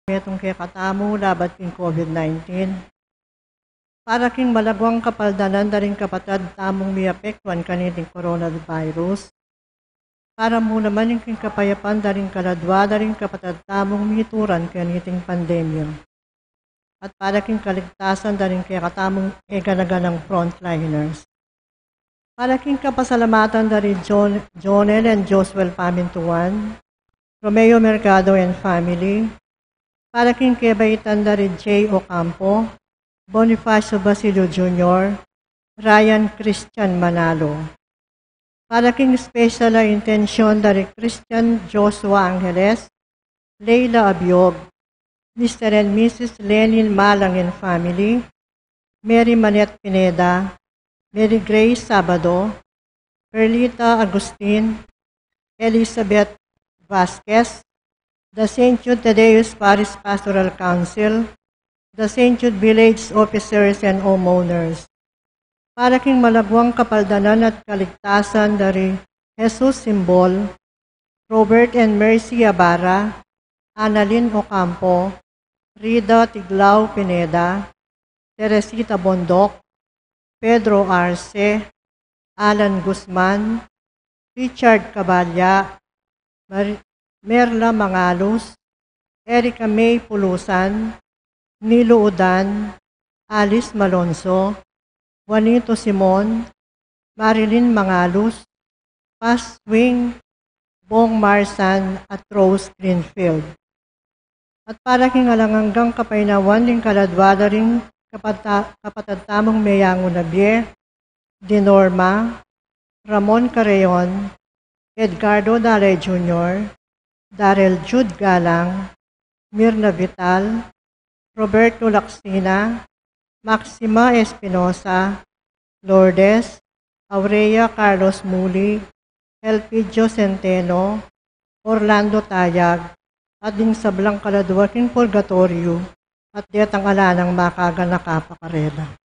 metong kay katamu labat king COVID-19. Para king malagwang kapaldanan daring kapatad tamong miapektuan kaniting coronavirus. Para mo naman yung king kapayapan daring kaladwa daring kapatad tamong mituran kaniting pandemya. At para king kaligtasan daring kay katamong eganaganang frontliners. Para king kapasalamatan dari Jonel and Joswell Pamintuan, Romeo Mercado and family, para king kebaitan dari J. Ocampo, Bonifacio Basilio Jr., Ryan Christian Manalo. Para king special na intensyon dari Christian Joshua Angeles, Leila Abiog, Mr. and Mrs. Lenin Malang and family, Mary Manette Pineda, Mary Grace Sabado, Perlita Agustin, Elizabeth Vasquez, the St. Jude Thaddeus Parish Pastoral Council, the St. Jude Village Officers and Homeowners. Para king malagwang kapaldanan at kaligtasan dari Jesus Simbol, Robert and Mercy Abara, Annalyn Ocampo, Rida Tiglao Pineda, Teresita Bondok, Pedro Arce, Alan Guzman, Richard Caballa, Merla Mangalus, Erica May Pulusan, Nilo Udan, Alice Malonzo, Juanito Simon, Marilyn Mangalus, Paz Swing, Bong Marsan at Rose Greenfield. At para kingalanganggang kapainawan din kaladwada rin kapatad tamong Meyango Nabier, Dinorma, Ramon Carreon, Edgardo Dalay Jr., Darrell Jude Galang, Mirna Vital, Roberto Lacsina, Maxima Espinosa, Lourdes, Aurea Carlos Muli, Elpidio Centeno, Orlando Tayag, at ding sablang kaladwaking purgatorio at diat ang alanang makaga nakapakarela.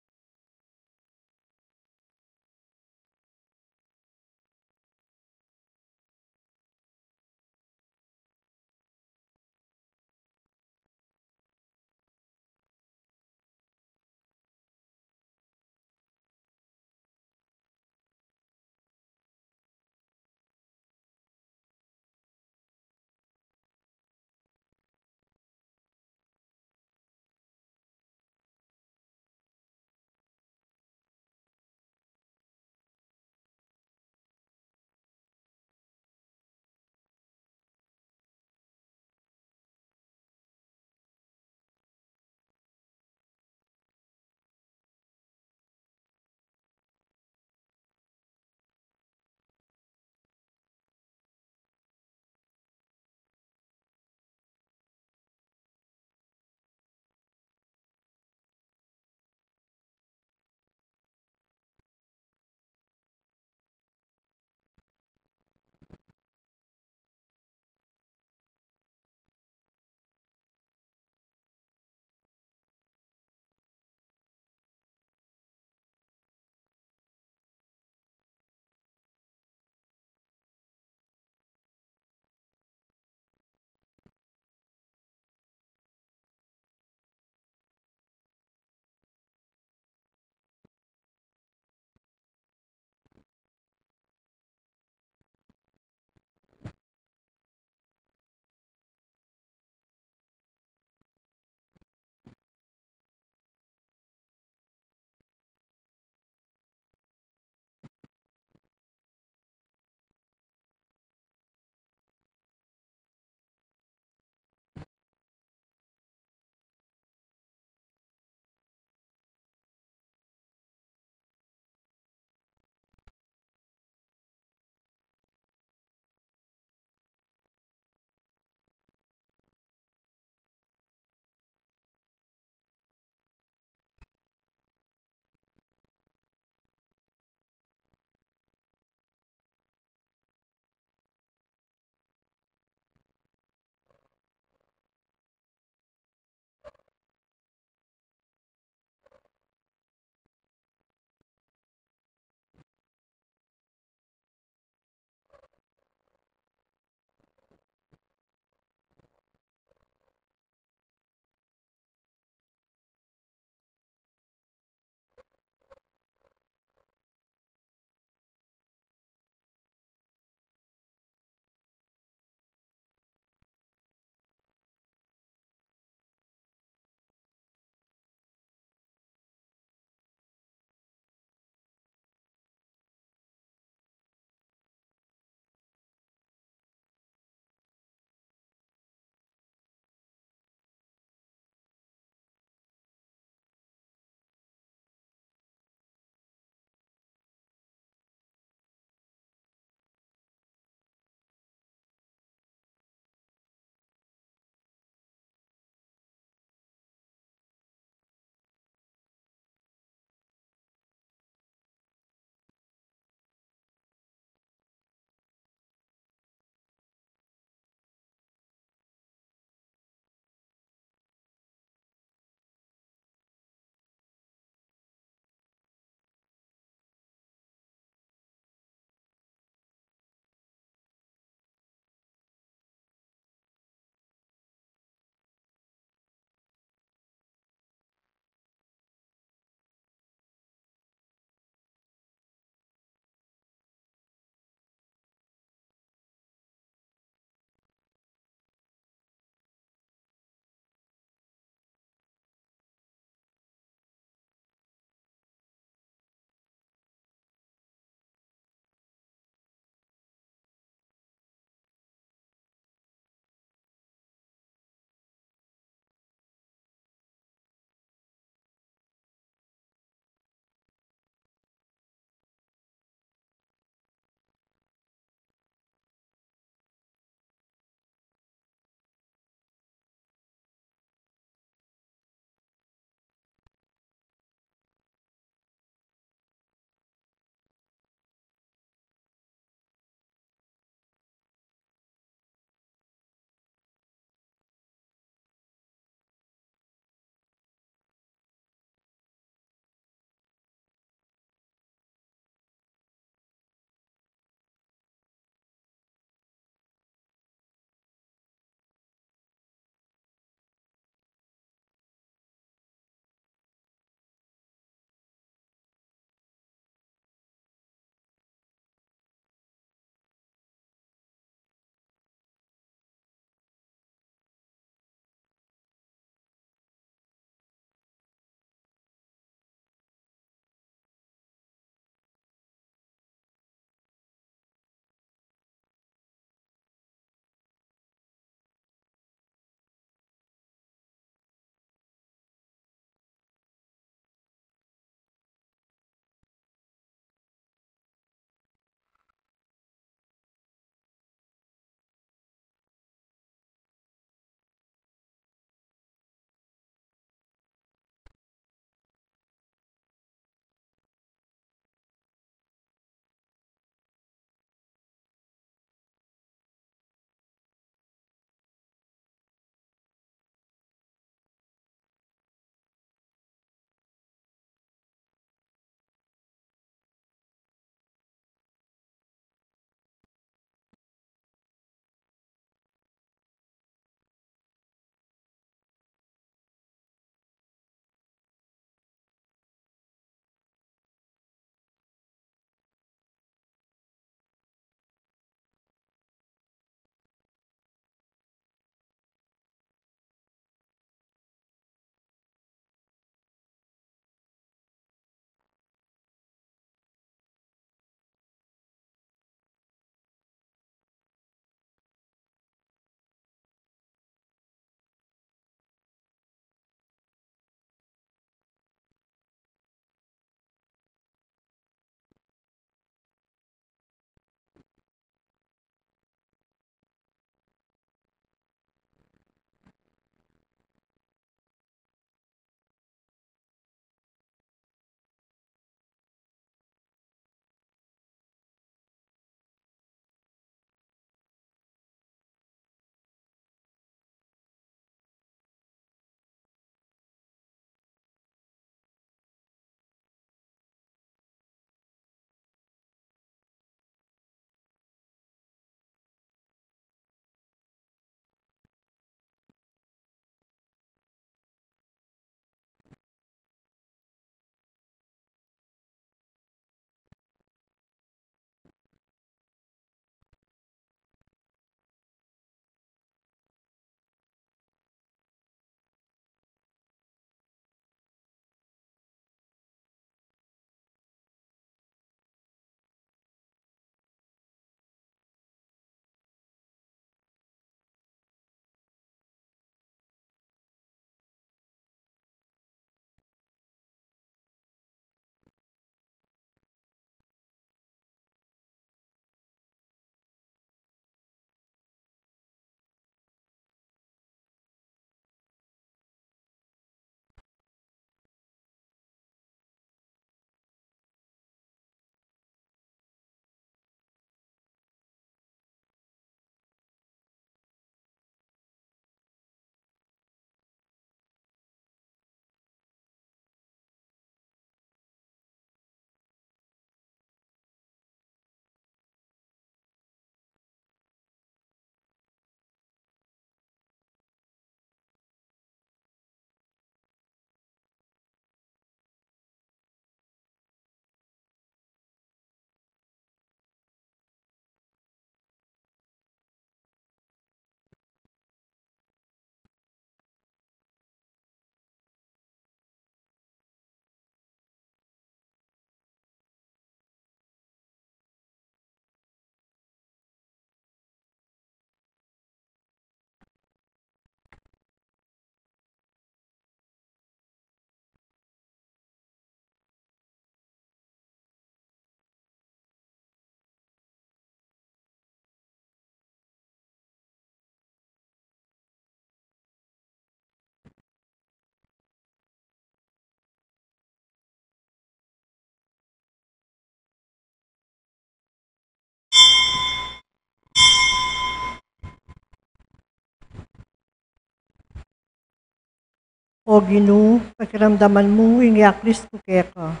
O Ginoo, pakiramdaman mo ing yaklis ko keka.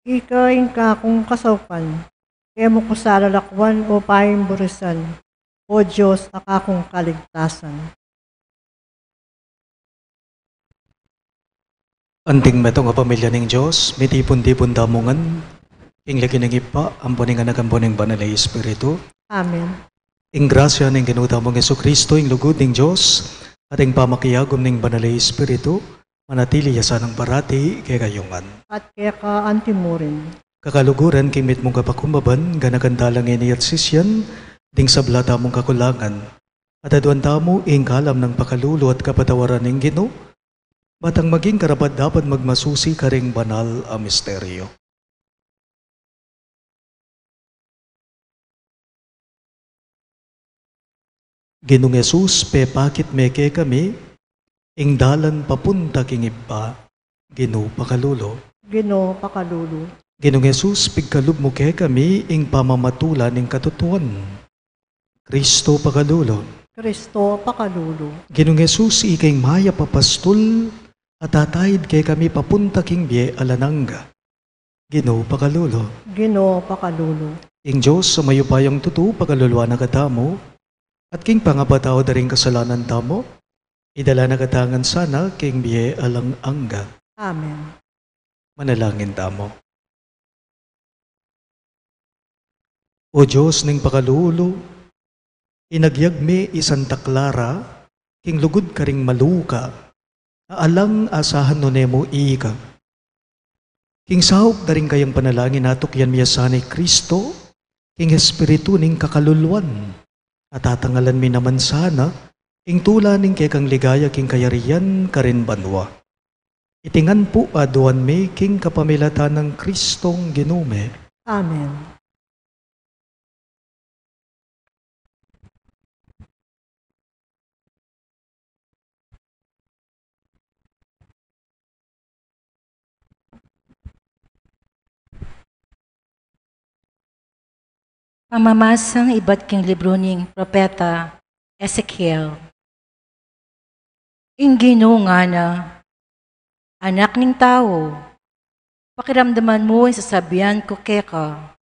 Ika ing kakong kasawpan. Kaya mo ko sa lalakwan o paimburisan. O Diyos, akakong kaligtasan. Anting meto nga pamilya ning Diyos, mitipon-tipon damungan, ing lagi ng ipa, ampuning anak ampuning banal na Espiritu. Amen. Ing grasya ning ginuta mong Yesu Kristo, ing lugod ning Diyos, at ing pamakiyagom ning banal na Espiritu, manatili yasan ng parati kay kayungan. At keka antimurin. Kakaluguran kimit mong kapakumbaban, ganagandalang ini at sisyan, ding sablata mong kakulangan, at aduan tamo ing kalam ng pakalulo at kapatawaran ng Ginoo, batang maging karapat dapat magmasusi karing banal a misteryo. Ginong Yesus, pepakit meke kami, ing dalan papunta king iba, Ginoo pakalulo. Ginoo pakalulu. Ginong Yesus, pigkalub mo ke kami, ing pamamatulan ing katutuan. Kristo pakalulo. Kristo pakalulu. Ginong Yesus, iking maya papastol, at atayid kay kami papunta king biye alananga. Ginoo pakalulo. Ginoo pakalulu. Ing Diyos sa mayupayang tutu pakaluluwa na katamo, at king pangapatao da ring kasalanan tamo, idala na katangan sana king biye alang angga. Amen. Manalangin tamo. O Diyos ning pakalulo, inagyag me isanta Clara, king lugod karing maluka, alang asahan no nemo iika. King sahop da rin kayang panalangin natok yan miyasanay Kristo, king Espiritu ning kakaluluan, at tatangalan mi naman sana, ing tula ning kekang ligaya king kayarian karin banwa. Itingan po aduan me king kapamilatan ng Kristong Ginume. Amen. Pamamasang iba't king libro ning propeta Ezekiel. Ing nga na, anak ning tao, pakiramdaman mo ang sasabihan ko keka,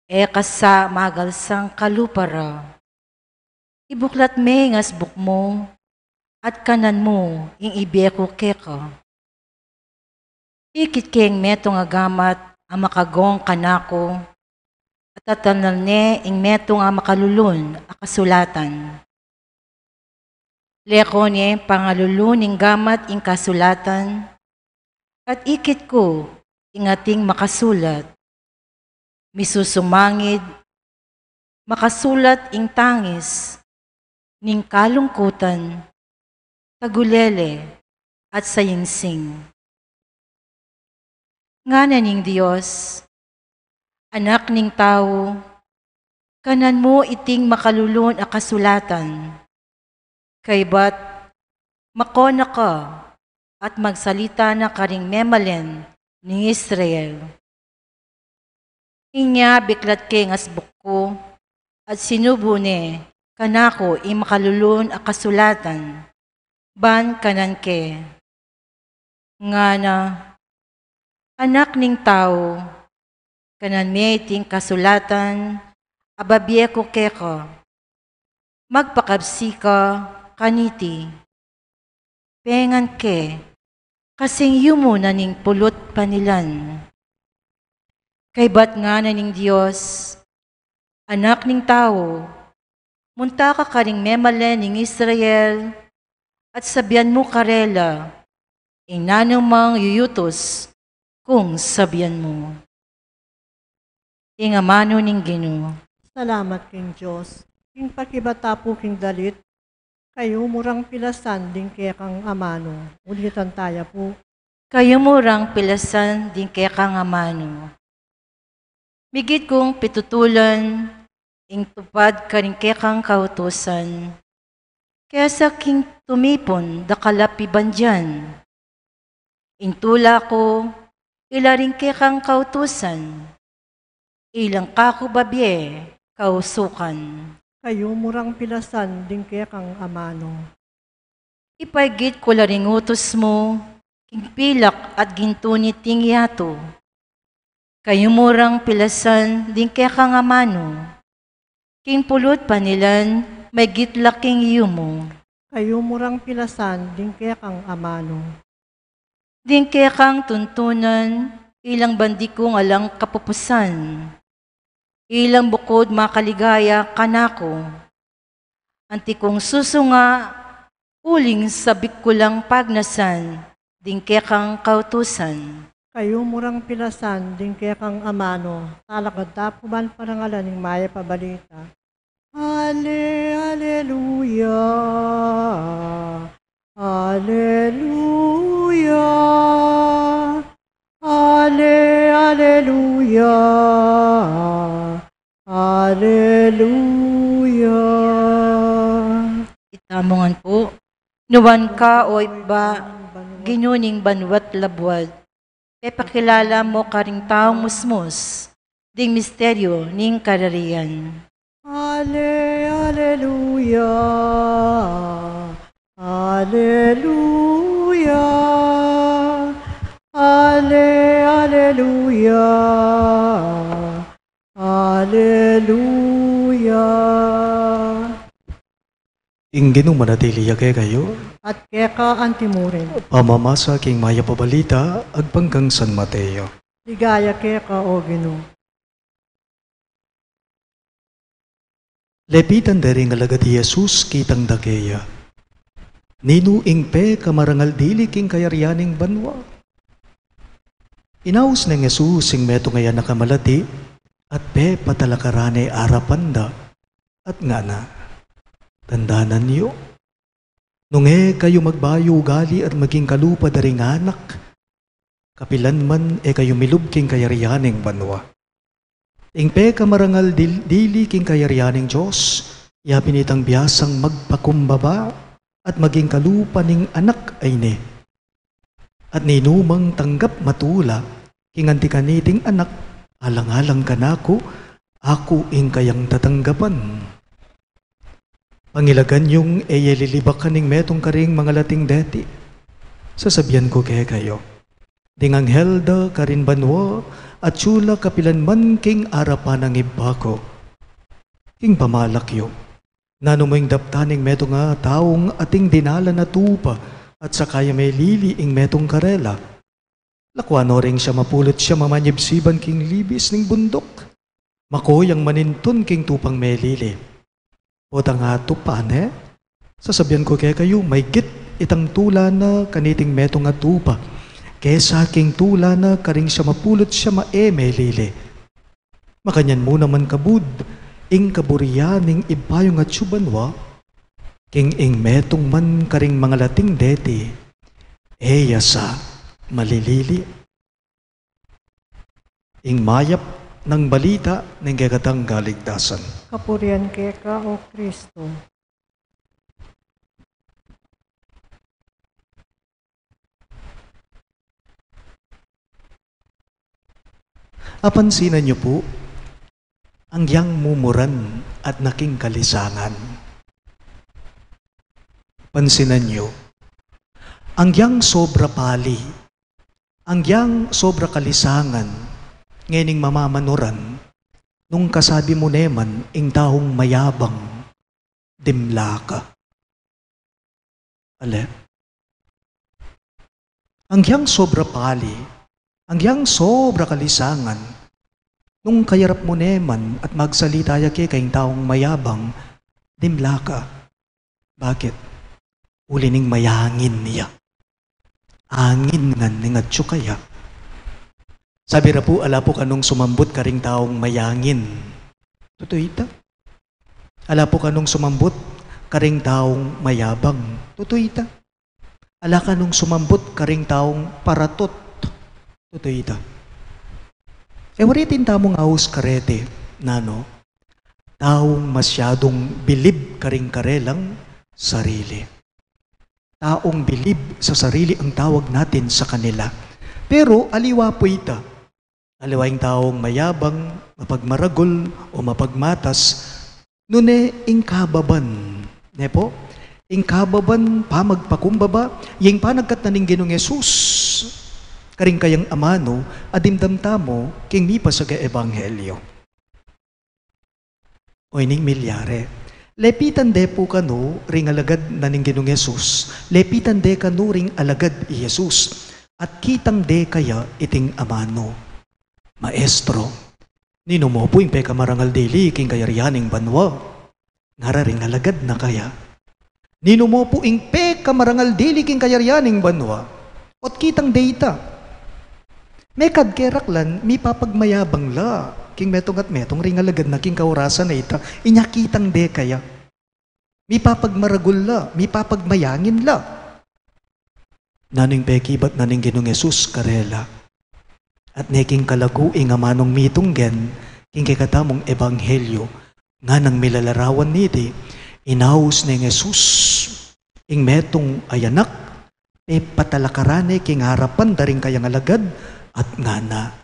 eka sa magalsang kalupara. Ibuklat me ngas buk mo, at kanan mo ing ibeko keka. Ikit keng metong agamat ang makagong kanako, at tatanal ne ing metong nga makalulun a kasulatan. Leko ne pangalulun ing gamat ing kasulatan, at ikit ko ing ating makasulat. Misusumangid, makasulat ing tangis, ning kalungkutan, tagulele at sayingsing. Ngana ning Diyos, anak ning tao, kanan mo iting makalulun a kasulatan. Kay ba't makona ka at magsalita na karing memalen ni Israel. Inya biklat kay ngasbuk ko at sinubo ne kanako i makalulun a kasulatan. Ban kanan ke. Ngana, anak ning tao, kanan may ting kasulatan, ababye ko keka, magpakabsi ka, kaniti, pengan ke, kasing yumo na ning pulot panilan. Kay ba't nga na ning Diyos, anak ning tao, munta ka karing memalen ning Israel, at sabihan mo karela, inanumang yuyutos, kung sabihan mo. Ing amano ning Ginoo. Salamat king Diyos. King pakibata po king dalit, kayo murang pilasan din kaya kang amano. Ulitan tayo po. Kayo murang pilasan din kaya kang amano. Migit kong pitutulan, ing tupad ka rin kaya kang kautusan. Kaya sa king tumipon, dakalapiban dyan. Intula ko, ilaring kaya kang kautusan. Ilang kako babye, kausukan. Kayo murang pilasan din kaya kang amano. Ipaigit ko laring utos mo, king pilak at gintunit ting yato. Kayo murang pilasan din kaya kang amano. King pulot panilan, may gitlaking yumo. Kayo murang pilasan, din kaya kang amano. Din kaya kang tuntunan, ilang bandi kong alang kapupusan. Ilang bukod makaligaya kanako. Anti kong susunga, uling sabik ko lang pagnasan, din kaya kang kautusan. Kayo murang pilasan, din kaya kang amano. Talagad tapuman parangalan ng maya pabalita. Alleluia. Alleluia. Alleluia. Alleluia. Itamongan po, nuwan ka o iba, ginuning banwat labwad. Epakilala mo karing taong musmus, ding misteryo ning kararian. Alleluia. Alleluia. Alleluia. Alleluia. Ingginong manatili kayo, At keka antimurin. pamamasa king maya pabalita, agpanggang San Mateo. Ligaya keka o Ginoo. Lepitan dering alagad Jesus kitang dakeya. Ninu ingpe kamarangal dili king kayaryaning banwa. Inaus ng Jesus sing meto ngayon nakamalati at pe patalakarane arapanda at nga na. Tandanan niyo. Nunge kayo magbayo ugali at maging kalupa daring anak. Kapilan man kayo milub king kayaryaning banwa. Ingpe kamarangal dili king kayaryaning Diyos, yapin itang biyasang magpakumbaba at maging kalupa ning anak ay ne. At ninumang tanggap matula, king antikaniting anak, alang-alang kanako, ako ing kayang tatanggapan. Pangilagan yung lilibakan ning metong karing mga lating deti. Sasabihan ko kayo, ding anghelda karin banwa, at sula kapilan man king arapan ng ibako. King pamalakyo, nanumoy daptaning meto nga taong ating dinala na tupa at sakaya may lili ing metong karela. Lakwano ring siya mapulot siya mamanyibsiban king libis ning bundok. Makoyang manintun king tupang may lili. O nga tupane, sasabihan ko kayo, may git itang tula na kaniting meto nga tupa. Kesa king tula na karing siya mapulot siya may lili. Makanyan mo naman kabud, ing kaburiyaning ibayong at subanwa, king ing metong man karing mga lating deti, sa malilili. Ing mayap ng balita ng gagatang galigtasan. Kapurian keka o Kristo. Apansinan niyo po, ang yang mumuran at naking kalisangan. Pansinan niyo, ang yang sobra pali, ang yang sobra kalisangan, ngayon mamamanuran, nung kasabi mo neman, ing taong mayabang, dimla ka. Ale? Ang yang sobra pali, ang yang sobra kalisangan, nung kayarap mo neman at magsalita yake kayong taong mayabang, dimla ka. Bakit? Uli ning mayangin niya. Angin nga ningatso kaya. Sabi ra po, ala po kanong sumambot karing taong mayangin. Totoo ita. Ala po kanong sumambot karing taong mayabang. Totoo ita. Ala kanong sumambot karing taong paratot. Totoo ita. Waritin tamong aus karete, nano, taong masyadong bilib karing karelang sarili. Taong bilib sa sarili ang tawag natin sa kanila. Pero aliwa po ita. Aliwa yung taong mayabang, mapagmaragol o mapagmatas, nune ing kababan. Ne po? ing kababan pamagpakumbaba, yung panagkat na ning Ginoong Yesus, karing kayang amano, adimdamtamo, king mipa sa ebanghelyo. O ining milyare, lepitan de po kano, ring alagad na ning Ginoong Yesus, lepitan de kano ring alagad i Jesus, at kitang de kaya iting amano. Maestro, nino mo po yung pekamarangal dili, king kayarianing banwa, ngararing alagad na kaya. Nino mo po ing pekamarangal dili, king kayarianing banwa, ot kitang data. Mekad keraklan, mi papagmayabang la, king metong at metong ring alagad na king kaurasan na ita, inyakitang de kaya. Mi papagmaragul la, mi papagmayangin la. Naning pekibat naning Ginoong Yesus karela. At neking kalaguing amanong mitunggen, king kikatamong ebanghelyo, nga nang milalarawan niti, inaus ng Yesus, ing metong ayanak, patalakarane king harapan daring kayang alagad, at nga na,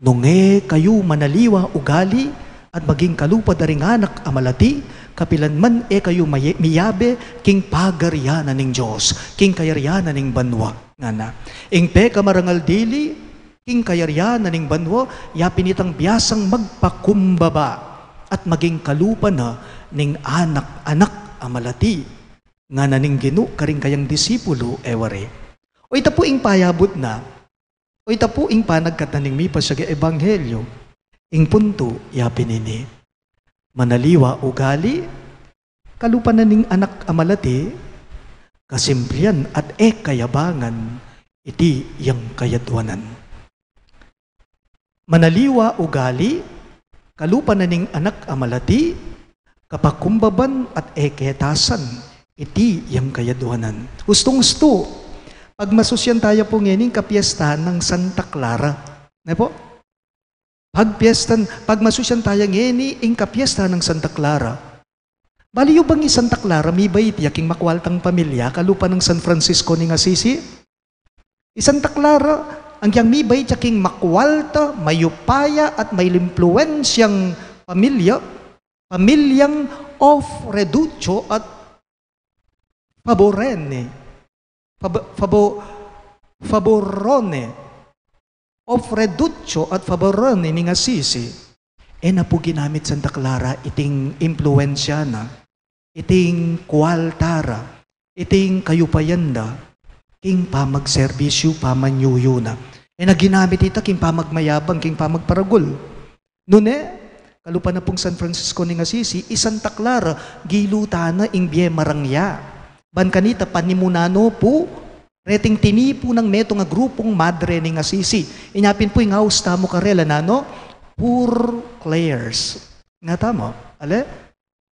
nunge kayo manaliwa ugali, at maging kalupa daring anak amalati, kapilanman kayo miyabe, king pagaryanan ng Diyos, king kayaryanan ng banwa, nga na. Ing pekamarangal dili, king kayaryanan ng banwa, yapinitang biyasang magpakumbaba, at maging kalupa na ning anak amalati, nga na ning Gino, karing kayang disipulo, eware. O ita po ing payabot na, o ita po ing panagkataning mipas sa ebanghelyo, ing punto, yapin ini, manaliwa ugali, kalupa na ning anak amalati, kasimplian at kayabangan, iti yang kayadwanan. Manaliwa ugali, kalupa na ning anak amalati, kapakumbaban at ketasan, iti yang kayadwanan. Gustong-gusto, pag masusyan tayo po ngayon kapiestahan ng Santa Clara. Na po? Pag masusyan tayo ngayon ing kapiestahan ng Santa Clara, baliyo bang Santa Clara, may bait yaking makwaltang pamilya, kalupa ng San Francisco ni Assisi? Santa Clara, ang yang may bait yaking makwalta, mayupaya at may limpluensyang pamilya, pamilyang of Reduccio at Faborone, of Reduccio at Faborone ni Assisi, na po ginamit Santa Clara iting impluensya na, iting kualtara, iting kayupayanda, king pamagserbisyo, pamanyuyo na. Na ginamit ita king pamagmayabang, king pamagparagul. Nune, kalupa na pong San Francisco ni Assisi, Santa Clara, gilutana ing biye marangya. Ban kanita panimunano po, reting tinipo ng meto nga grupong madre ni Assisi. Inyapin po yung house tamo karela na, no? Poor Clares. Nga tamo, ale?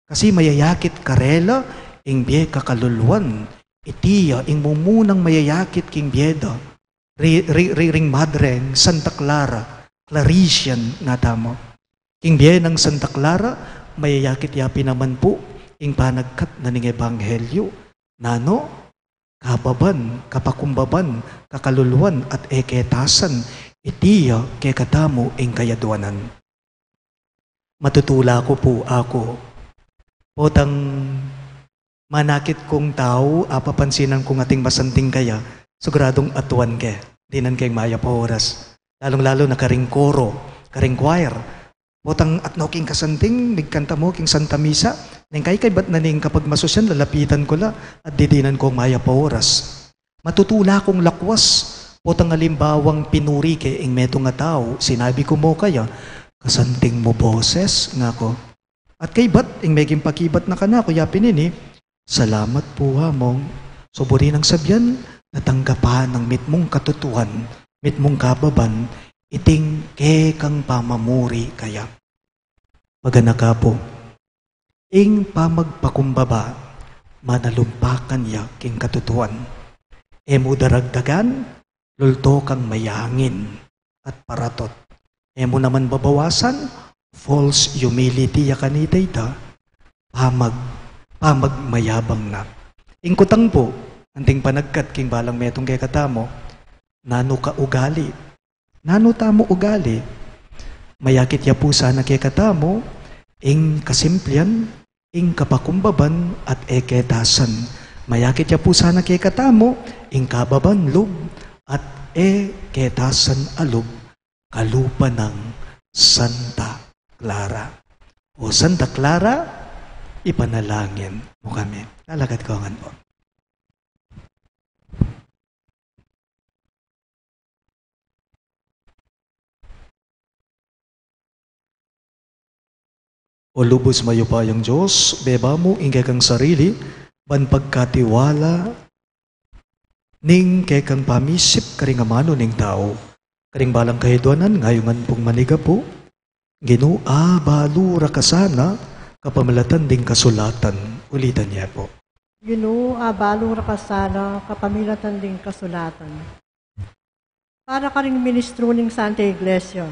Kasi mayayakit karela, ing biye kakaluluan. Itiya, ing mumunang mayayakit king biyeda. Ring madre, Santa Clara, Clarician, nga tamo. King biye ng Santa Clara, mayayakit yapi naman po, ing panagkat na ning ebanghelyo. Nano, kababan, kapakumbaban, kakaluluan at ketasan, itiya kekatamo ing kayadwanan. Matutula ko po ako, potang manakit kong tao, papansinan kong ating masanting kaya, siguradong atuan ke, dinan kayong maya pa oras. Lalong-lalo na karing koro, karing choir, potang at king kasanting, nagkanta mo king Santa Misa, nang kay ba't na ning kapag masusyan, lalapitan ko la, at didinan ko maya pa oras. Matutula kong lakwas, potang alimbawang pinuri ke ing meto nga tao, sinabi ko mo kaya, kasanting mo boses, nga ko. At kay ba't, ing meging pakibat na ka na, kuya pinini, salamat po ha mong, suburi ng sabyan, natanggapan ng mitmong katutuan, mitmong kababan, iting kekang pamamuri kaya. Magana ka po, ing pamagpakumbaba, manalumpakan ya king katutuan. Emo daragdagan, lulto kang mayangin at paratot. Emo naman babawasan, false humility ya kanita ita, pamagmayabang na. Ing kutang po, anting panagkat king balang metong kay katamo, nano ka ugali, nano tamo ugali, mayakit ya po sana kay katamo, ing kasimplian, ing kapakumbaban at eketasan. Mayakit ya po sana kay katamo, ing kababan lub at eketasan alub, kalupa ng Santa Clara. O Santa Clara, ipanalangin mo kami. Lalakad ko ang po. O lubos mayo pa yung Diyos, beba mo ingay kang sarili, ban pagkatiwala, ning kay kang pamisip karing amano ning tao, karing balang kahidwanan, ngayongan pong maniga po, ginua balura kasana, kapamalatan ding kasulatan, ulitan niya po. Ginoo, balura kasana, kapamilatan ding kasulatan. Para karing ministro ning Santa Iglesia,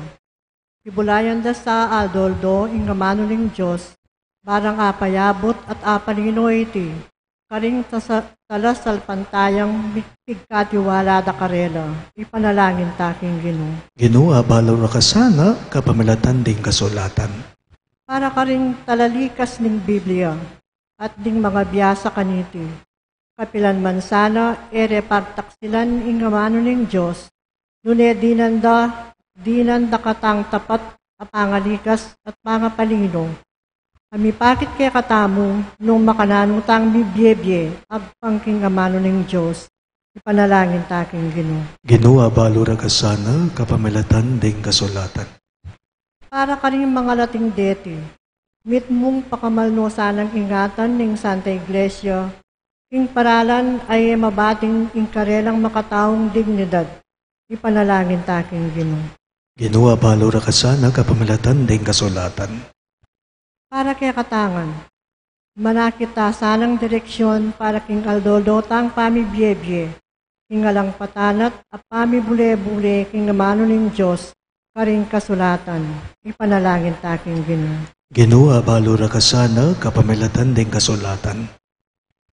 ibulayan da sa adoldo, ingamano ning Diyos, barang apayabot at apalino iti, karing talasal pantayang pigkatiwala da karela, ipanalangin taking Ginoo. Ginoo, balura kasana, kapamalatan ding kasulatan. Para karing talalikas ning Biblia, at ding mga biyasa kaniti, kapilan man sana, repartaksilan ingamano ning Diyos, nune dinanda katang tapat at pangalikas at pangapalino. Ami pakit kaya katamu nung makananutang bibyebye ag pangking amano ng Diyos, ipanalangin taking Ginoo. Ginoo, balura kasana, kapamalatan ding kasulatan. Para karing mga lating deti, mit mong pakamalno sanang ingatan ng Santa Iglesia, king paralan ay mabating ingkarelang makataong dignidad, ipanalangin taking Ginoo. Ginoo, balura kasana, kapamalatan ding kasulatan. Para kaya katangan, manakita sanang direksyon para king aldodotang pamibyebye, king alang patanat at pamibule-bule king amano ng Diyos, karing kasulatan, ipanalangin taking Ginoo. Ginoo, balura kasana, kapamalatan ding kasulatan.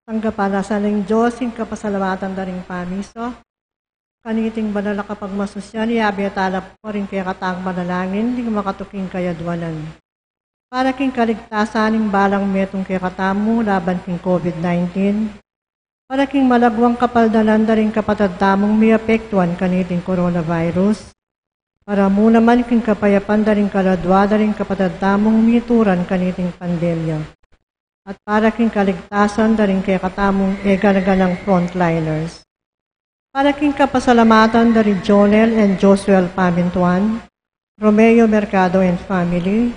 Tanggapanasan ng Diyos, ing kapasalamatan da ring pamiso, kaniting banala kapag masusyan, iabi at alap ko rin kaya katang manalangin, di makatuking kayadwanan. Para king kaligtasan ng balang metong kaya katamu, laban king COVID-19, para king malagwang kapaldanan da rin kapatadamong may apektuan kaniting coronavirus, para mo naman king kapayapan da rin kaladwa da rin kapatadamong mituran kaniting pandemya. At para king kaligtasan da rin kaya katamong eganaganang frontliners. Para king kapasalamatan dari Jonel and Josuel Pamintuan, Romeo Mercado and family,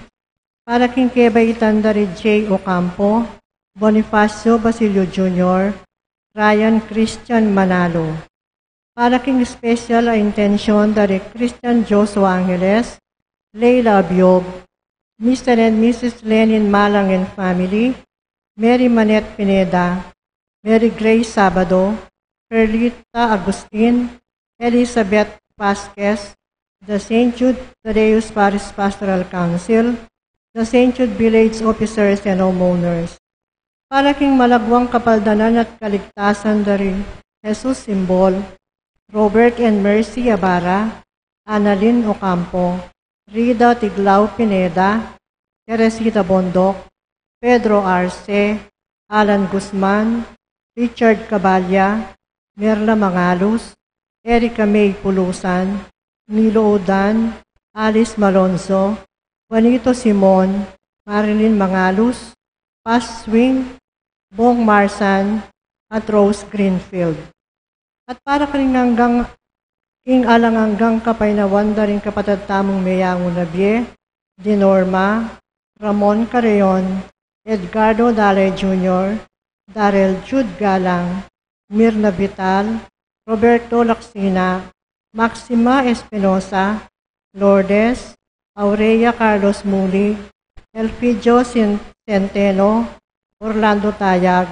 para king kebaitan dari J. Ocampo, Bonifacio Basilio Jr., Ryan Christian Manalo, para king special intention dari Christian Joshua Angeles, Leila Abiog, Mr. and Mrs. Lenin Malang and family, Mary Manette Pineda, Mary Grace Sabado, Perlita Agustin, Elizabeth Vasquez, the St. Jude Thaddeus Parish Pastoral Council, the St. Jude Village Officers and Homeowners. Para king malagwang kapaldanan at kaligtasan dari Jesus Simbol, Robert and Mercy Abara, Annalyn Ocampo, Rida Tiglao Pineda, Teresita Bondok, Pedro Arce, Alan Guzman, Richard Caballa, Merla Mangalos, Erica May Pulusan, Nilo Odan, Alice Malonzo, Juanito Simon, Marilyn Mangalos, Paz Swing, Bong Marsan, at Rose Greenfield. At para karing hanggang king alang hanggang kapay na wanda rin kapatadtamong Mayango Nabie, Dinorma, Ramon Carreon, Edgardo Dale Jr., Darrell Jude Galang, Mirna Vital, Roberto Lacsina, Maxima Espinosa, Lourdes, Aurea Carlos Muli, Elpidio Centeno, Orlando Tayag,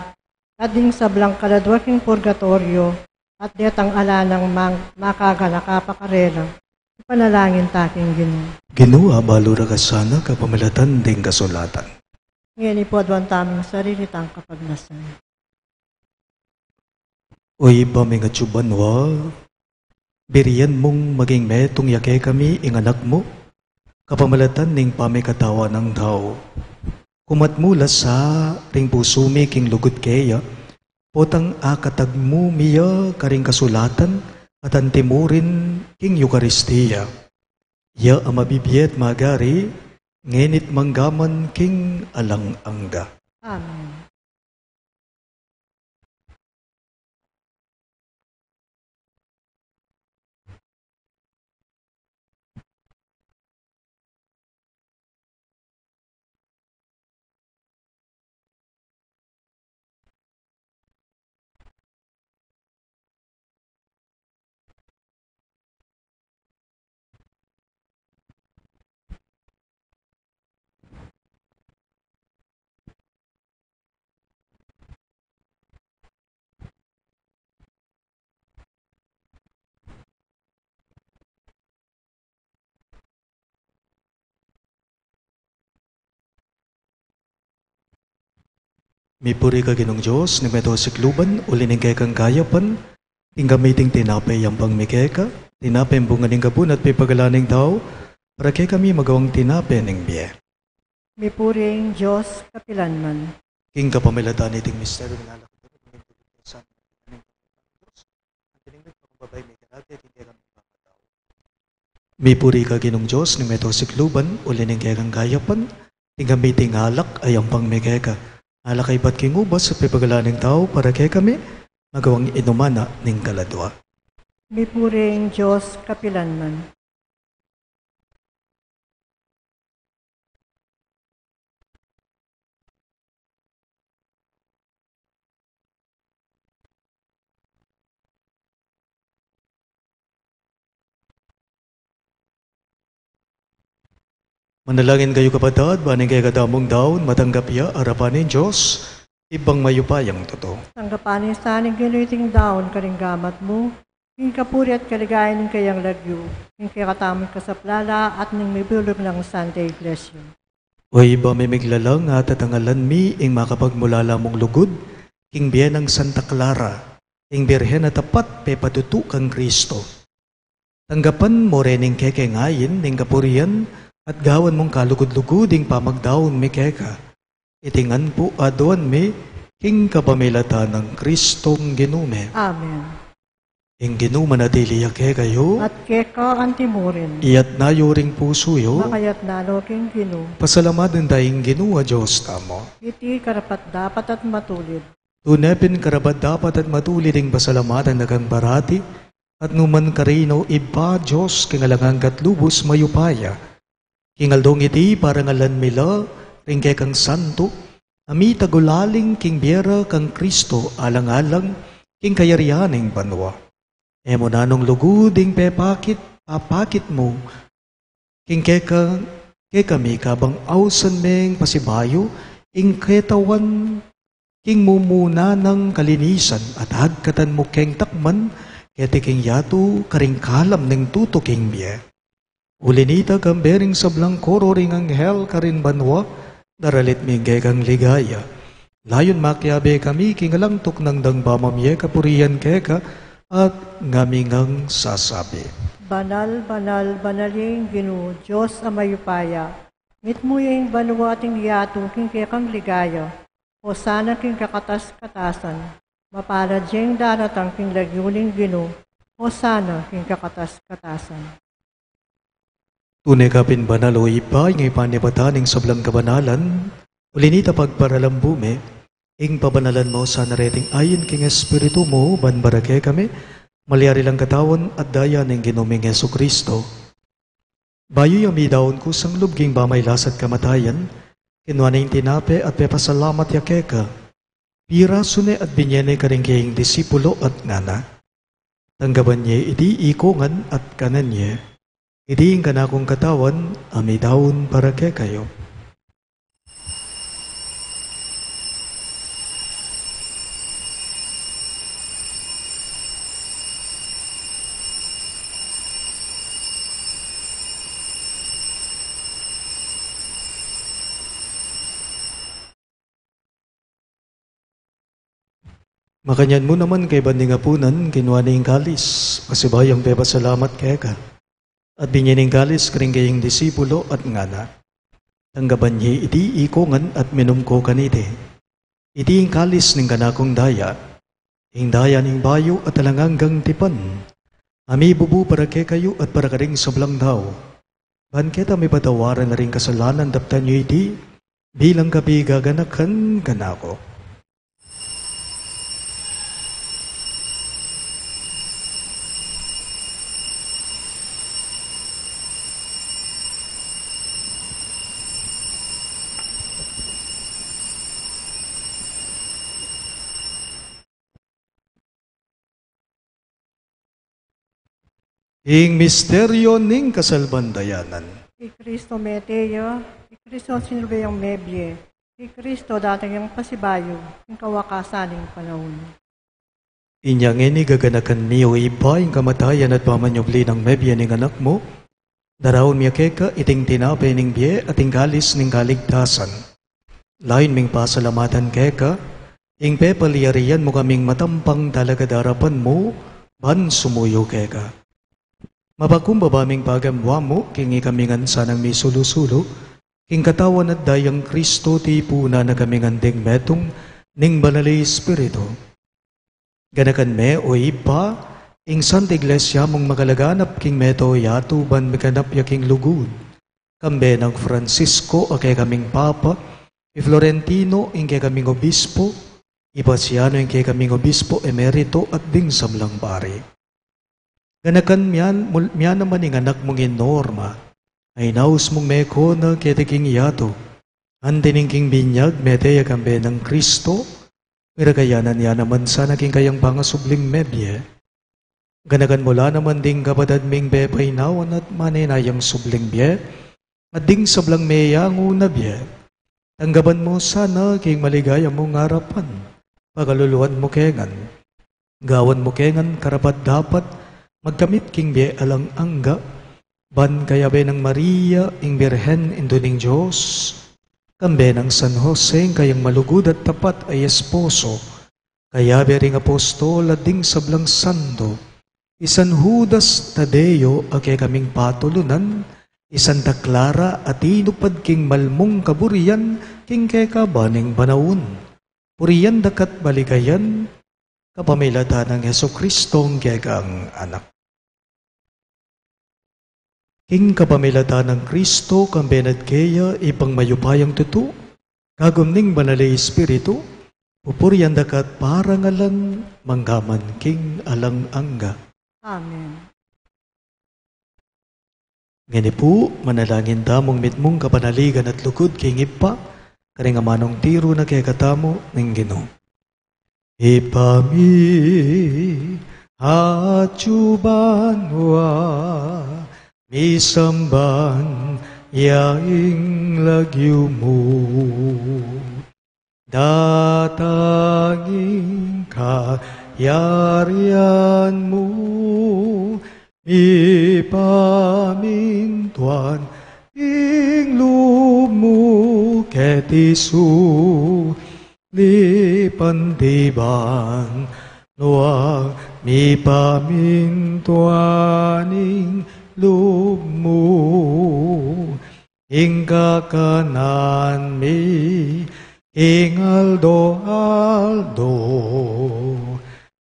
at ding sablang kaladwaking purgatorio, at detang alanang makaganakapakarela, ipanalangin taking Ginoo. Ginoo, balura kasana, kapamalatan ding kasulatan. Ngayon ipodwan tamang sarili tang kapagnasan. Oy pamingatsuban wa, biriyan mong maging metong yake kami ing anak mo, kapamalatan ning pamikatawa ng tao. Kumatmula sa ring pusumi king lugod kaya, potang akatagmo miya karing kasulatan at antimurin king Eukaristiya. Ya amabibiyet magari, ngenit manggaman king alang-angga. Amen. Mipuri ka ginong Diyos, ni meto sikluban, ulining kay kang kayapan, tinggamiting tinapay ang pangmikeka, tinapay ang bunga ning kabun at pipagalaning tao, para kay kami magawang tinapay ning biye. Mipuring Diyos kapilanman. King kapamilatan iting misteryo ng alak ito, ng sa Mipuri ka ginong Diyos, ni meto sikluban, ulining kay kang kayapan, tinggamiting alak ay ang pangmikeka. Alakay ba't kingubas sa pipagalaning tao para kay kami magawang inumana ning kaladwa. Mipuring Diyos kapilanman. Manalangin kayo kapatid, baning kay kadamong daon, matanggap ya, arapanin Diyos, ibang mayupayang totoo. Tanggapanin sa aning ginuiting daon karing gamat mo, king kapuri at kaligayan ng kayang lagyo, king kakatamang kasaplala at ning mibulog ng Santa Iglesia. O iba may miglalang at tatangalan mi, ing makapagmulala mong lugod, king biyan ng Santa Clara, ing birhen na tapat pe patutu kang Kristo. Tanggapan mo rening kekengayin, ning kapurian, at gawan mong kalugod-luguding pamagdaon mi keka. Itingan po aduan mi, king kapamilata ng Kristong ginume. Amen. Ing ginuma na diliya ke kayo, At keka antimurin, iyat na yoring puso yo, makayat nalo king ginu, pasalamatin tayong ginuwa Diyos tamo. iti karapat dapat at matulid. Tunepin karabat dapat at matulid ing pasalamatan na kang barati, at numan karino iba Diyos kingalangang katlubos mayupaya. Kingaldong iti parangalan mila, ringke kang santo, ami tagulaling king biera kang Kristo alang-alang, king kayarianing banwa. Emo nanong luguding pepakit, papakit mo, king kami kabang awsan meng pasibayo, ing ketawan, king mumuna ng kalinisan, at hagkatan mo keng takman, keti king yato, karing kalam ng tuto king biye. Ulinita kang bering sablang koro ring anghel karin banwa, daralit mingge kang ligaya. Layon makyabe kami kingalang tuk ng dangbamamye kapuriyan keka at ngamingang sasabi. Banal, banal, banaling ginu, Diyos amayupaya, mitmuying banwa ating yato king kekang ligaya, o sana king kakatas-katasan, mapalad diyeng daratang king lagyuning ginu, o sana king kakatas-katasan. Tunay kapin banal o ipay ngay panipataning sablang kabanalan, ulinita pagparalambume, ing pabanalan mo sa nareting ayin king espiritu mo, banbarake kami, malyari lang katawan at daya ng ginuming Yesu Kristo. Bayo yami daon ko sang lubging bamay lasat kamatayan, kinwa na tinape at pepasalamat yakeka, pira sune at binyene karing kaying disipulo at ngana. Tanggaban niya iti ikongan at kanan niya, itiing kanakong katawan, ami daon para kay kayo. Makanyan mo naman kay banding apunan, kinuha na yung kalis, pasibayang beba salamat kay ka. At binyaning kalis, karing kayong disipulo at ngana. Tanggaban niya iti ikongan at minum ko kanite. Iti ing kalis ning kanakong daya, ing daya ning bayo at alanganggang tipan. Ami bubu para ke kayo at para karing sablang daw. Ban kita may patawaran na rin kasalanan daptan niyo iti, bilang kapi gaganakan kanako. Ing misteryo ning kasalbandayanan. Si Kristo Meteo, si Kristo Sinubeyang Mebye, si Kristo dating yung pasibayo, yung kawakasaning panahon. Inyang ini gaganakan niyo iba ing kamatayan at pamanyobli ng mebye ning anak mo, darawon miya keka iting tinapay ning biye at ing galis ning kaligtasan. Lain ming pasalamatan keka, ing pepaliyarian mo kaming matampang talaga darapan mo, ban sumuyo keka. Mapakumbabaming pagamwa mo, kingi kamingan sanang may sulusulo, king katawan at dayang Kristo ti puna na kamingan ding metong ning banali Espiritu. Ganakan me o ipa, ing Santa Iglesia mong magalaganap king meto yato ban meganap yaking lugud. Kambe ng Francisco o kay kaming Papa, i Florentino ing kay kaming Obispo, Ipasiano ing kay kaming Obispo Emerito at ding samlang pare. Ganakan miyan naman ing anak mong inorma, ay naus mong meko na ketiking yato, andining king binyag meteya kambe ng Kristo, miragayanan niya naman sa naging kayang pangasubling mebye. Ganakan mula naman ding kapatad ming bepay nawan at maninayang subling bye, at ding sablang meyango na bye. Tanggaban mo sana king maligaya mong harapan, pagaluluan mo kengan. Gawan mo kengan karapat dapat, magkamit king bye alang angga, ban kayabe ng Maria, ing Birhen indo ning Diyos, kambe ng San Jose, kayang malugod at tapat ay esposo, kayabe ring apostol at ding sablang sando, isan Judas Tadeo, ake kaming patulunan, isan Clara at inupad king malmong kaburian, king kekabaning banawon, puriyan dakat baligayan, kapamilata ng Heso Kristong kegang anak. King kapamilata ng Kristo, kambenad kaya, ipang mayupayang tutu, kagumning banali Espiritu, pupuriyan dakat parangalan, manggaman king alang angga. Amen. Ngani po, manalangin tamong mitmong kapanaligan at lukod king ipa, karing amanong tiro na kaya katamo ng Ginoo. Ipami hachubanwa, misamban yaing lagyo mo, datanging kayarian mo, ipamintuan ing lumo ketisu, lipandiban nuang mipamintuaning lumo, ing kakanan mi, ing aldo,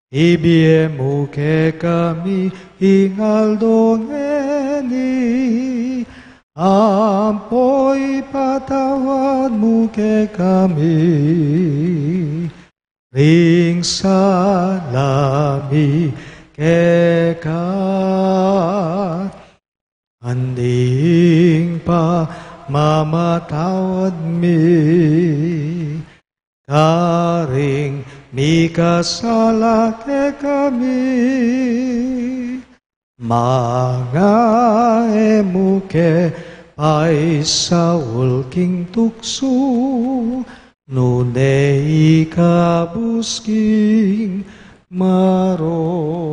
ibie mo ke kami, ing aldo ngeni, ampoy patawan mo ke kami, ring salami ke ka, anding pa mamatawad mi, karing mi kasala ke kami, mga emuke ay saul king tukso, nune ikabusking marok.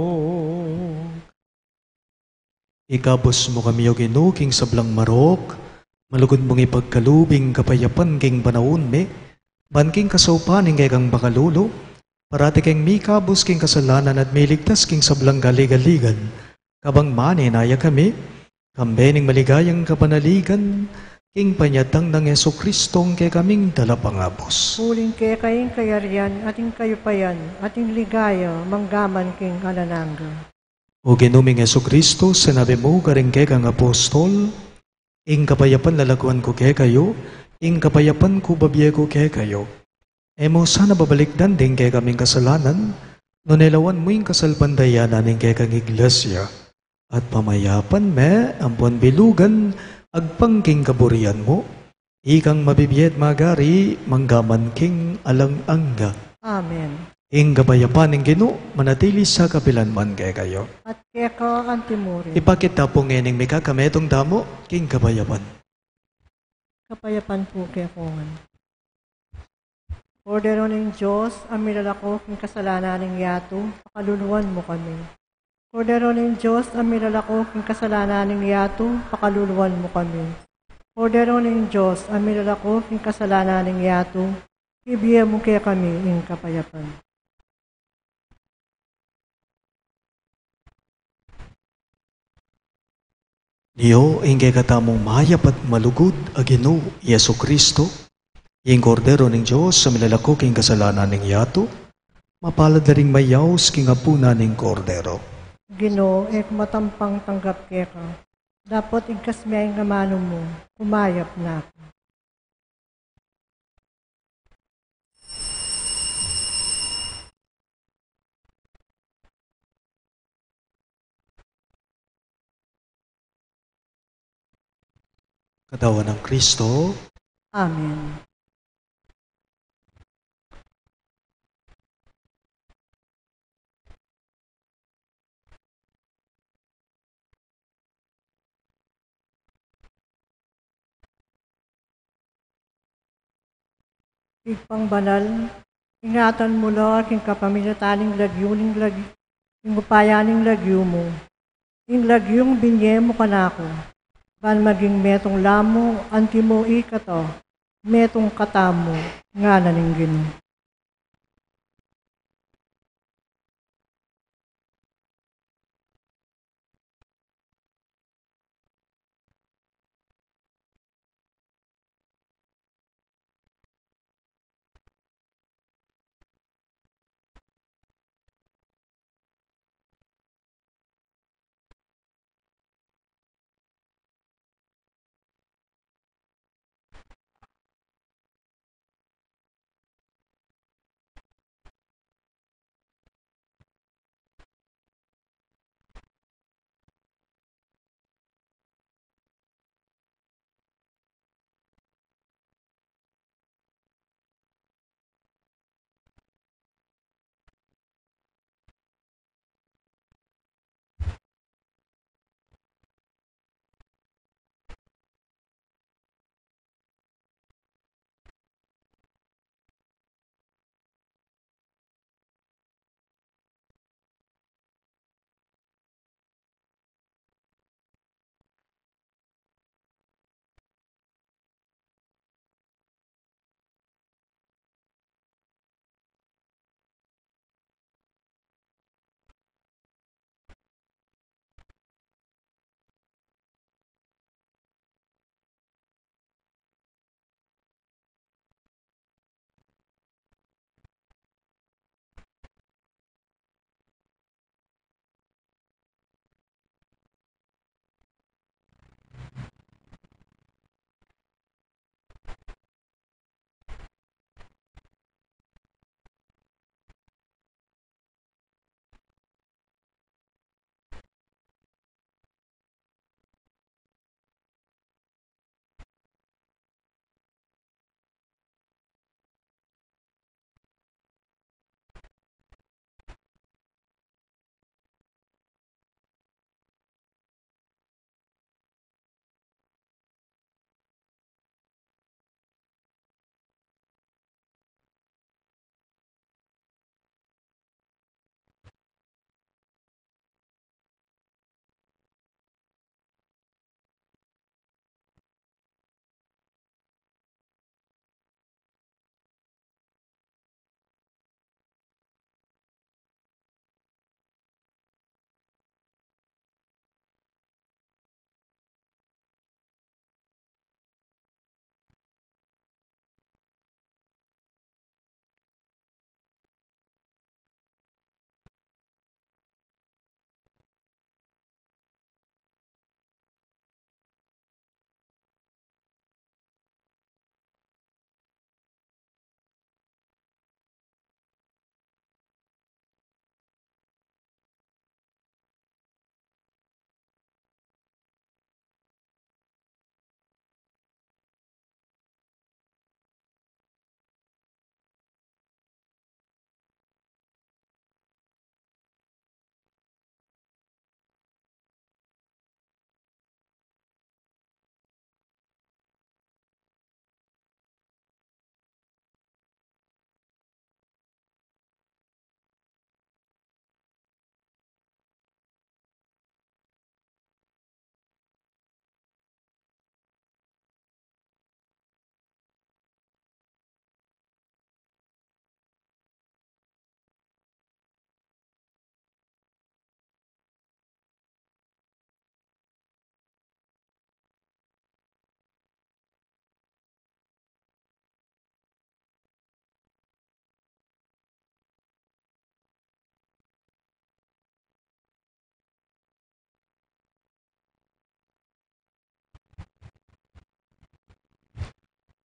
Ikabos mo kami o Ginoo king sablang marok, malugod mong ipagkalubing kapayapan king panahon me, ban king kasaupaning kay kang bakalulo, parati king mikabos king kasalanan at miligtas king sablang galigaligan, kabang maninaya kami, kambening maligayang kapanaligan, king panyatang ng Yeso Kristong kay kaming dalapangabos. Huling kayong kayarian, ating kayupayan, ating ligaya, manggaman king alananga. O ginuming Yeso Kristo, sinabi mo karing kay kang apostol, ing kapayapan lalagwan ko kay kayo, ing kapayapan ko babiye ko kay kayo. Emo sana babalikdan din kay kaming kasalanan, no nilawan mo yung kasalbandayanan ng kay kang iglesia, at pamayapan me, ampon bilugan, agpangking kaburian mo, ikang mabibiyet magari, manggaman king alang-angga. Amen. Ing kapayapan ng Ginoo manatili sa kapilanman kay kayo. At keko ang timurin. Ipakita po ngayon may kakametong damo, king kapayapan. Kapayapan po kekongan. Ordero ng Diyos, ang milalako king kasalanan ng yato, pakaluluwan mo kami. Ordero ng Diyos, ang milalako king kasalanan ng yato, pakaluluwan mo kami. Ordero ng Diyos, ang milalako king kasalanan ng yato, ibiya mo kaya kami ing kapayapan. Niyo, ingay katamong mayap at malugod, agino, Yeso Kristo, yung kordero ng Diyos sa milalako king kasalanan ng yato, mapalad na ring mayaws king apuna ng kordero. Ginoo, matampang tanggap keka. Dapat igkas miya yung kamano mo, kumayap na ako. Katawan ng Kristo, Amen. Igpang banal, ingatan mo lo aking kapamilataning lagyuning yung upayaning lagyu mo. Yung lagyong binye mo kanako. Ban maging metong lamo, anti mo ikato, metong katamo, nga naning Ginoo.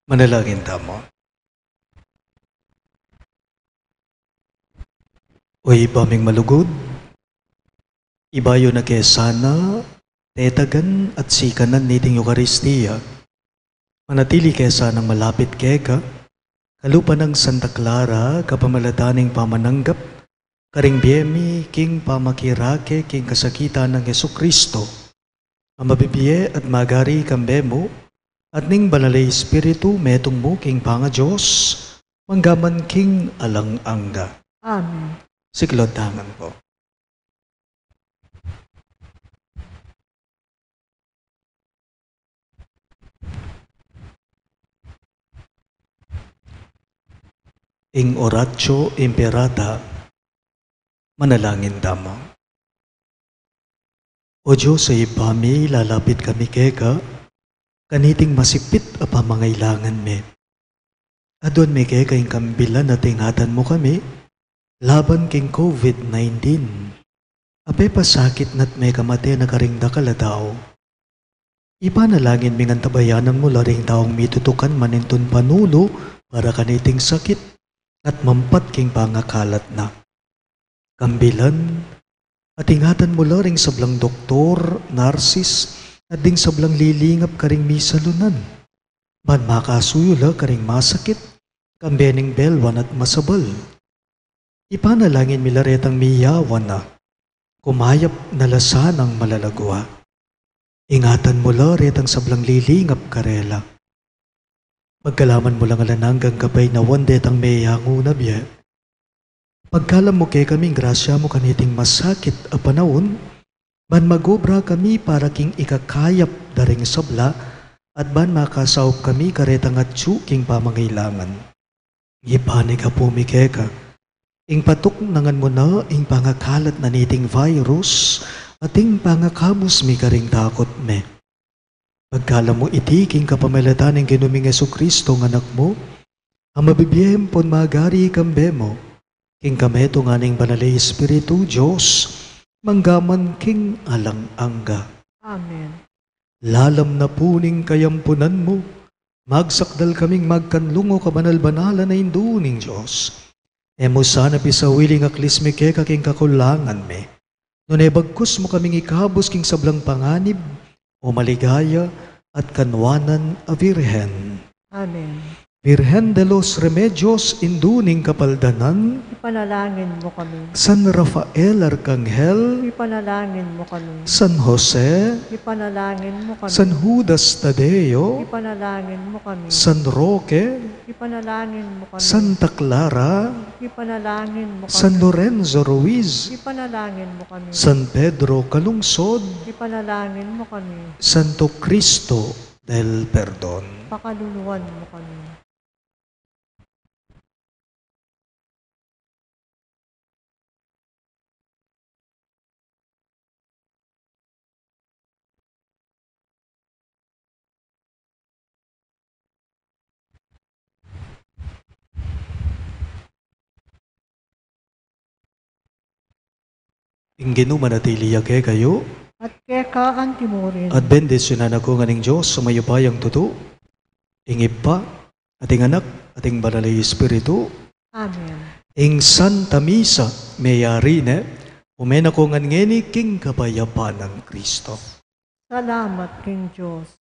Manalangin tamo. Uy, paming malugod, ibayo na kesana, tetagan at sikanan niting Eucharistia, manatili kesa ng malapit keka, kalupa ng Santa Clara, kapamalataning pamananggap, karing biyemi, king pamakirake, king kasakita ng Yesu Kristo, ang mabibiye at magari kambemo, at ning banalay espiritu, metong mo, king panga Diyos, manggaman king alang angga. Amen. Siklod tangan po. Ing oratio imperata, manalangin tamo. O Diyos, sa ipami, lalapit kami keka, kaniting masipit a pamangailangan me. Adon me keka ing kambilan at ingatan mo kami, laban king COVID-19. Apay pasakit na't may kamate na karingda kalatao. Ipanalangin mi nga tabayanan mo laring taong mitutukan maninton panulo para kaniting sakit at mampat king pangakalat na. Kambilan at ingatan mo laring sablang doktor, narsis, at ding sablang lilingap karing misalunan. Ban makasuyula karing masakit, kambening belwan at masabal. Ipanalangin milaretang miyawan na, kumayap na lasanang malalagwa. Ingatan mo laretang sablang lilingap karela. Pagkalaman mo lang alananggang kapay na wandetang miyango na biya. Pagkalam mo kay kaming grasya mo kaniting masakit a panahon, ban magobra kami para king ikakayap daring sabla, at ban makasaup kami karetang at king pamangailangan. Ipanig ka pumikeka, ing patok nangan mo na ing pangakalat na niting virus at ing pangakamos mi karing takot me. Pagkala mo itiking kapamalatan ng ginuming Yesu Kristo ng anak mo, ang mabibiyem pon magari kambe mo, king kameto nga ning banalay espiritu Diyos, manggaman king alang angga. Amen. Lalam na puning kayampunan mo, magsakdal kaming magkanlungo kabanal-banala na induning Diyos. Emo sana pisawiling aklis mi keka king kakulangan me. Nunay bagkus mo kaming ikabos king sablang panganib, o maligaya at kanwanan a Virhen. Amen. Virhen de los Remedios induning kapaldanan, Ipanalangin mo kami. San Rafael Arcangel, Ipanalangin mo kami. San Jose, Ipanalangin mo kami. San Judas Tadeo, Ipanalangin mo kami. San Roque, Ipanalangin mo kami. Santa Clara, Ipanalangin mo kami. San Lorenzo Ruiz, Ipanalangin mo kami. San Pedro Calungsod, Ipanalangin mo kami. Santo Cristo del Perdon. Pakaluluwan mo kami. Inginu manatili yake kayo, At keka ang timurin. at bendisyonan ako nga ning Diyos sa mayupayang tuto, ingip pa, ating anak, ating banalay espiritu, Amen. ing Santa Misa, mayarine, umen ako nga ngeni king kapayapan ng Kristo. Salamat, King Diyos.